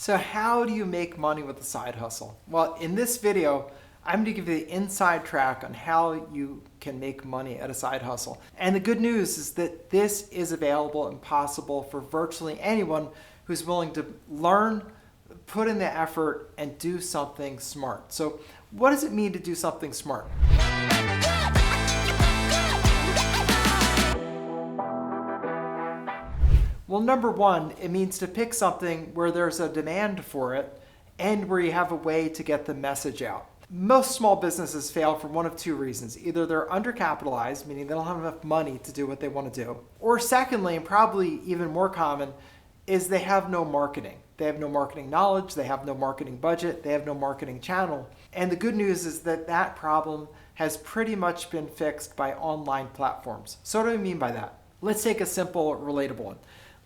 So how do you make money with a side hustle? Well, in this video, I'm going to give you the inside track on how you can make money at a side hustle. And the good news is that this is available and possible for virtually anyone who's willing to learn, put in the effort, and do something smart. So what does it mean to do something smart? Well, number one, it means to pick something where there's a demand for it and where you have a way to get the message out. Most small businesses fail for one of two reasons. Either they're undercapitalized, meaning they don't have enough money to do what they want to do. Or secondly, and probably even more common, is they have no marketing. They have no marketing knowledge, they have no marketing budget, they have no marketing channel. And the good news is that that problem has pretty much been fixed by online platforms. So what do I mean by that? Let's take a simple, relatable one.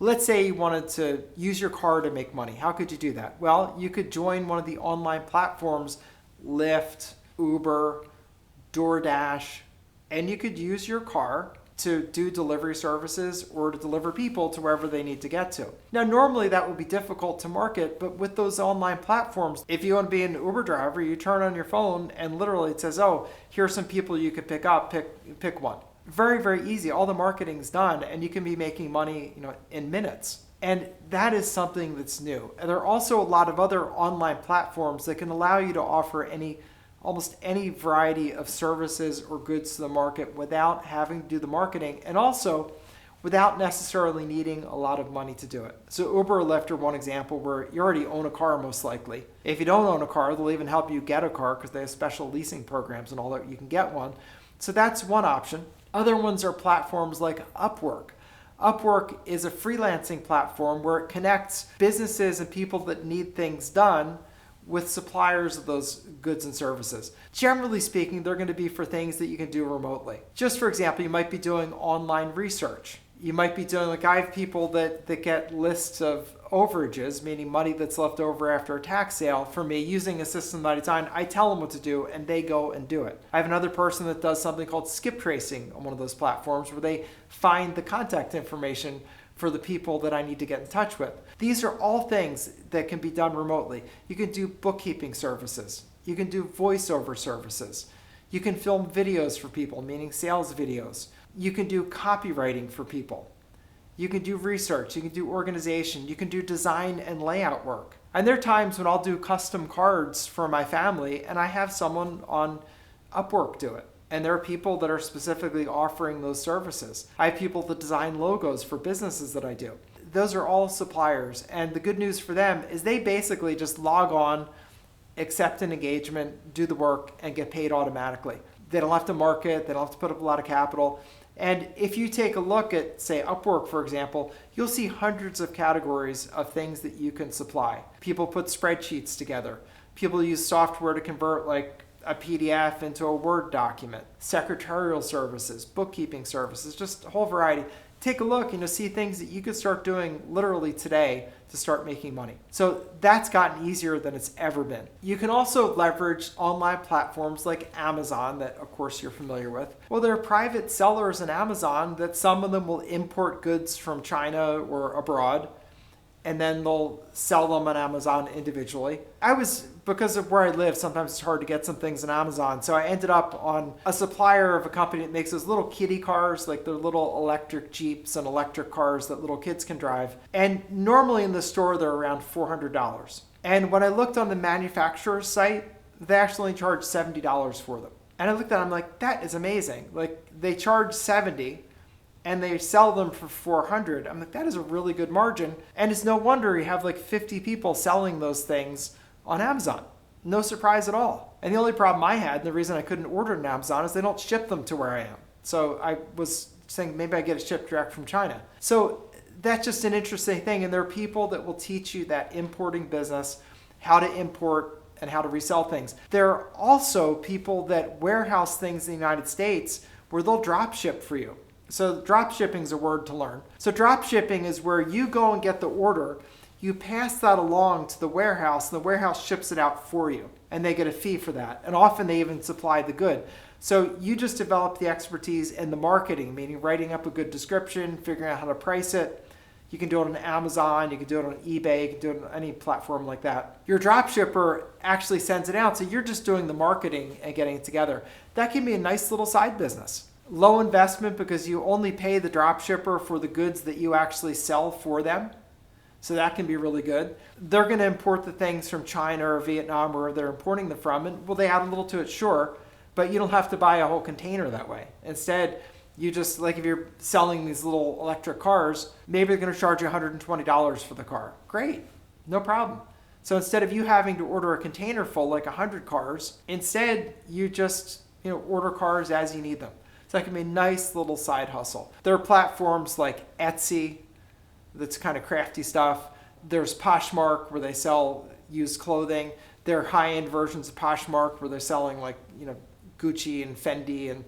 Let's say you wanted to use your car to make money. How could you do that? Well, you could join one of the online platforms, Lyft, Uber, DoorDash, and you could use your car to do delivery services or to deliver people to wherever they need to get to. Now, normally that would be difficult to market, but with those online platforms, if you want to be an Uber driver, you turn on your phone and literally it says, oh, here's some people you could pick up, pick one. Very, very easy. All the marketing's done and you can be making money, in minutes. And that is something that's new. And there are also a lot of other online platforms that can allow you to offer almost any variety of services or goods to the market without having to do the marketing and also without necessarily needing a lot of money to do it. So Uber or Lyft are one example where you already own a car most likely. If you don't own a car, they'll even help you get a car because they have special leasing programs and all that. You can get one. So that's one option. Other ones are platforms like Upwork. Upwork is a freelancing platform where it connects businesses and people that need things done with suppliers of those goods and services. Generally speaking, they're going to be for things that you can do remotely. Just for example, you might be doing online research. You might be doing, like I have people that get lists of overages, meaning money that's left over after a tax sale. For me, using a system that I design, I tell them what to do and they go and do it. I have another person that does something called skip tracing on one of those platforms where they find the contact information for the people that I need to get in touch with. These are all things that can be done remotely. You can do bookkeeping services. You can do voiceover services. You can film videos for people, meaning sales videos. You can do copywriting for people. You can do research. You can do organization. You can do design and layout work. And there are times when I'll do custom cards for my family and I have someone on Upwork do it. And there are people that are specifically offering those services. I have people that design logos for businesses that I do. Those are all suppliers. And the good news for them is they basically just log on, accept an engagement, do the work, and get paid automatically. They don't have to market. They don't have to put up a lot of capital. And if you take a look at, say, Upwork, for example, you'll see hundreds of categories of things that you can supply. People put spreadsheets together. People use software to convert like a PDF into a Word document, secretarial services, bookkeeping services, just a whole variety. Take a look and you'll see things that you could start doing literally today to start making money. So that's gotten easier than it's ever been. You can also leverage online platforms like Amazon that of course you're familiar with. Well, there are private sellers in Amazon that some of them will import goods from China or abroad and then they'll sell them on Amazon individually. Because of where I live, sometimes it's hard to get some things on Amazon. So I ended up on a supplier of a company that makes those little kiddie cars, like they're little electric Jeeps and electric cars that little kids can drive. And normally in the store, they're around $400. And when I looked on the manufacturer's site, they actually charge $70 for them. And I looked at it, I'm like, that is amazing. Like they charge $70 and they sell them for $400. I'm like, that is a really good margin. And it's no wonder you have like 50 people selling those things on Amazon. No surprise at all. And the only problem I had, and the reason I couldn't order it on Amazon, is they don't ship them to where I am. So I was saying maybe I get it shipped direct from China. So that's just an interesting thing. And there are people that will teach you that importing business, how to import and how to resell things. There are also people that warehouse things in the United States where they'll drop ship for you. So drop shipping is a word to learn. So drop shipping is where you go and get the order, you pass that along to the warehouse, and the warehouse ships it out for you, and they get a fee for that. And often they even supply the good. So you just develop the expertise in the marketing, meaning writing up a good description, figuring out how to price it. You can do it on Amazon, you can do it on eBay, you can do it on any platform like that. Your drop shipper actually sends it out, so you're just doing the marketing and getting it together. That can be a nice little side business. Low investment because you only pay the drop shipper for the goods that you actually sell for them. So that can be really good. They're going to import the things from China or Vietnam where they're importing them from, and will they add a little to it? Sure, but you don't have to buy a whole container that way. Instead, you just, like if you're selling these little electric cars, maybe they're going to charge you $120 for the car. Great, no problem. So instead of you having to order a container full, like 100 cars, instead you just order cars as you need them. So that can be a nice little side hustle. There are platforms like Etsy, that's kind of crafty stuff. There's Poshmark where they sell used clothing. There are high-end versions of Poshmark where they're selling like Gucci and Fendi and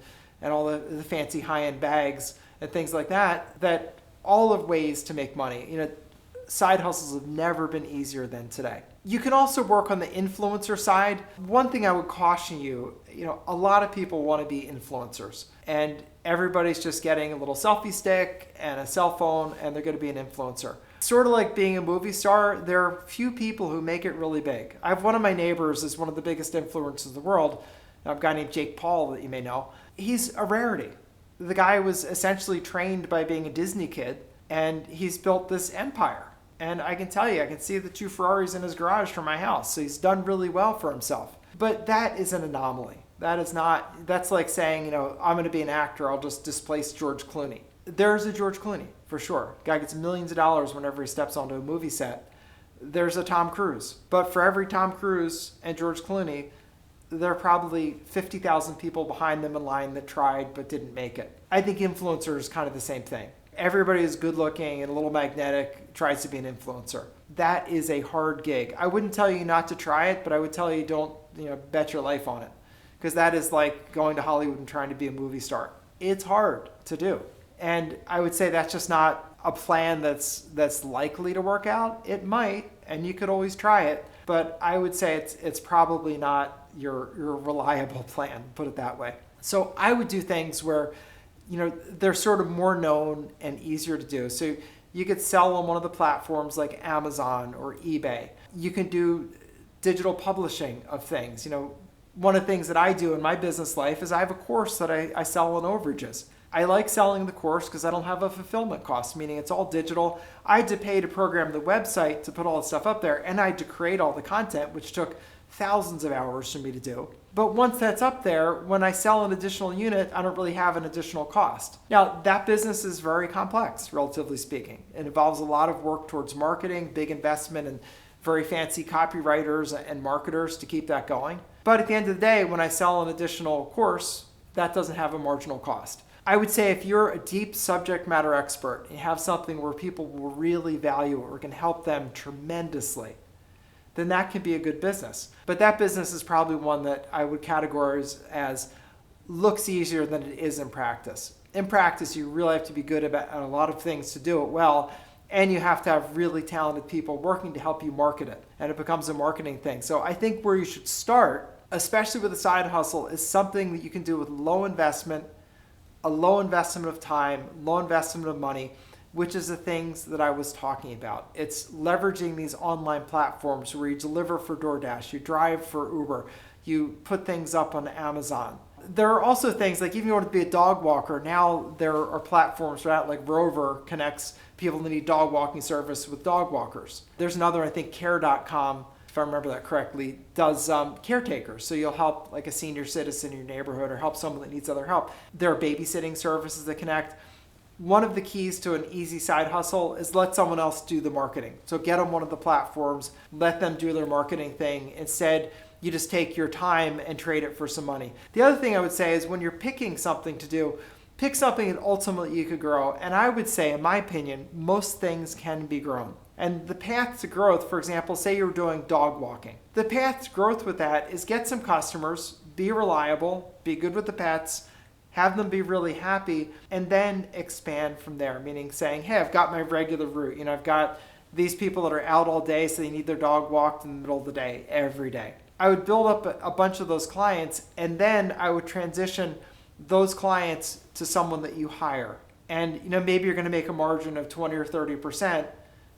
all the fancy high-end bags and things like that. That all of ways to make money. Side hustles have never been easier than today. You can also work on the influencer side. One thing I would caution you, a lot of people want to be influencers, and everybody's just getting a little selfie stick and a cell phone, and they're going to be an influencer. Sort of like being a movie star, there are few people who make it really big. I have one of my neighbors is one of the biggest influencers in the world, a guy named Jake Paul that you may know. He's a rarity. The guy was essentially trained by being a Disney kid, and he's built this empire. And I can tell you, I can see the 2 Ferraris in his garage from my house. So he's done really well for himself. But that is an anomaly. That's like saying, I'm going to be an actor, I'll just displace George Clooney. There's a George Clooney, for sure. Guy gets millions of dollars whenever he steps onto a movie set. There's a Tom Cruise. But for every Tom Cruise and George Clooney, there are probably 50,000 people behind them in line that tried but didn't make it. I think influencer is kind of the same thing. Everybody is good looking and a little magnetic, tries to be an influencer. That is a hard gig. I wouldn't tell you not to try it, but I would tell you don't bet your life on it. Because that is like going to Hollywood and trying to be a movie star. It's hard to do. And I would say that's just not a plan that's likely to work out. It might, and you could always try it. But I would say it's probably not your reliable plan, put it that way. So I would do things where they're sort of more known and easier to do. So you could sell on one of the platforms like Amazon or eBay. You can do digital publishing of things. One of the things that I do in my business life is I have a course that I sell on Overages. I like selling the course because I don't have a fulfillment cost, meaning it's all digital. I had to pay to program the website to put all the stuff up there, and I had to create all the content, which took thousands of hours for me to do. But once that's up there, when I sell an additional unit, I don't really have an additional cost. Now, that business is very complex, relatively speaking. It involves a lot of work towards marketing, big investment, and very fancy copywriters and marketers to keep that going. But at the end of the day, when I sell an additional course, that doesn't have a marginal cost. I would say if you're a deep subject matter expert, and you have something where people will really value it or can help them tremendously, then that can be a good business. But that business is probably one that I would categorize as looks easier than it is in practice. In practice, you really have to be good at a lot of things to do it well, and you have to have really talented people working to help you market it, and it becomes a marketing thing. So I think where you should start, especially with a side hustle, is something that you can do with low investment, a low investment of time, low investment of money, which is the things that I was talking about. It's leveraging these online platforms where you deliver for DoorDash, you drive for Uber, you put things up on Amazon. There are also things like, even if you want to be a dog walker, now there are platforms for that, like Rover connects people that need dog walking service with dog walkers. There's another, I think care.com, if I remember that correctly, does caretakers. So you'll help like a senior citizen in your neighborhood or help someone that needs other help. There are babysitting services that connect. One of the keys to an easy side hustle is let someone else do the marketing. So get on one of the platforms, let them do their marketing thing. Instead, you just take your time and trade it for some money. The other thing I would say is when you're picking something to do, pick something that ultimately you could grow. And I would say, in my opinion, most things can be grown. And the path to growth, for example, say you're doing dog walking. The path to growth with that is get some customers, be reliable, be good with the pets, have them be really happy, and then expand from there. Meaning saying, hey, I've got my regular route. I've got these people that are out all day, so they need their dog walked in the middle of the day, every day. I would build up a bunch of those clients, and then I would transition those clients to someone that you hire. And maybe you're going to make a margin of 20 or 30%.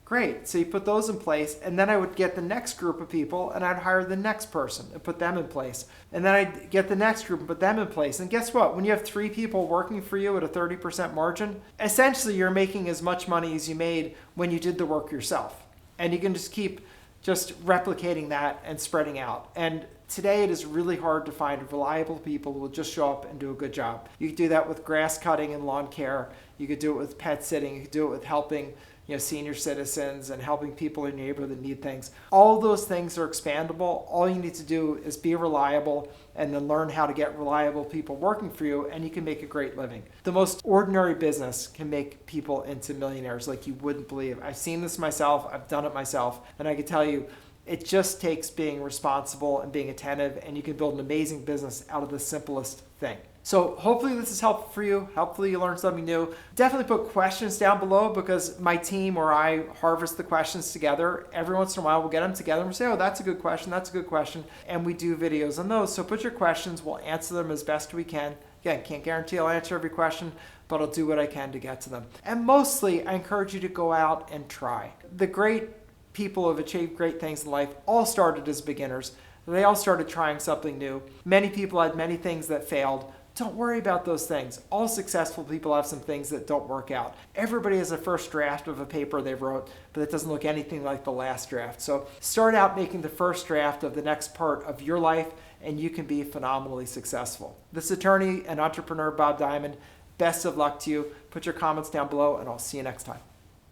Great. So you put those in place, and then I would get the next group of people and I'd hire the next person and put them in place. And then I'd get the next group and put them in place. And guess what? When you have 3 people working for you at a 30% margin, essentially you're making as much money as you made when you did the work yourself. And you can just keep replicating that and spreading out. And today it is really hard to find reliable people who will just show up and do a good job. You could do that with grass cutting and lawn care. You could do it with pet sitting. You could do it with helping senior citizens and helping people in your neighborhood that need things. All those things are expandable. All you need to do is be reliable and then learn how to get reliable people working for you, and you can make a great living. The most ordinary business can make people into millionaires like you wouldn't believe. I've seen this myself. I've done it myself. And I can tell you, it just takes being responsible and being attentive, and you can build an amazing business out of the simplest thing. So hopefully this is helpful for you. Hopefully you learned something new. Definitely put questions down below, because my team or I harvest the questions together. Every once in a while we'll get them together and we'll say, oh, that's a good question, that's a good question. And we do videos on those. So put your questions, we'll answer them as best we can. Again, can't guarantee I'll answer every question, but I'll do what I can to get to them. And mostly I encourage you to go out and try. The great people who have achieved great things in life all started as beginners. They all started trying something new. Many people had many things that failed. Don't worry about those things. All successful people have some things that don't work out. Everybody has a first draft of a paper they wrote, but it doesn't look anything like the last draft. So start out making the first draft of the next part of your life, and you can be phenomenally successful. This attorney and entrepreneur Bob Diamond, best of luck to you. Put your comments down below, and I'll see you next time.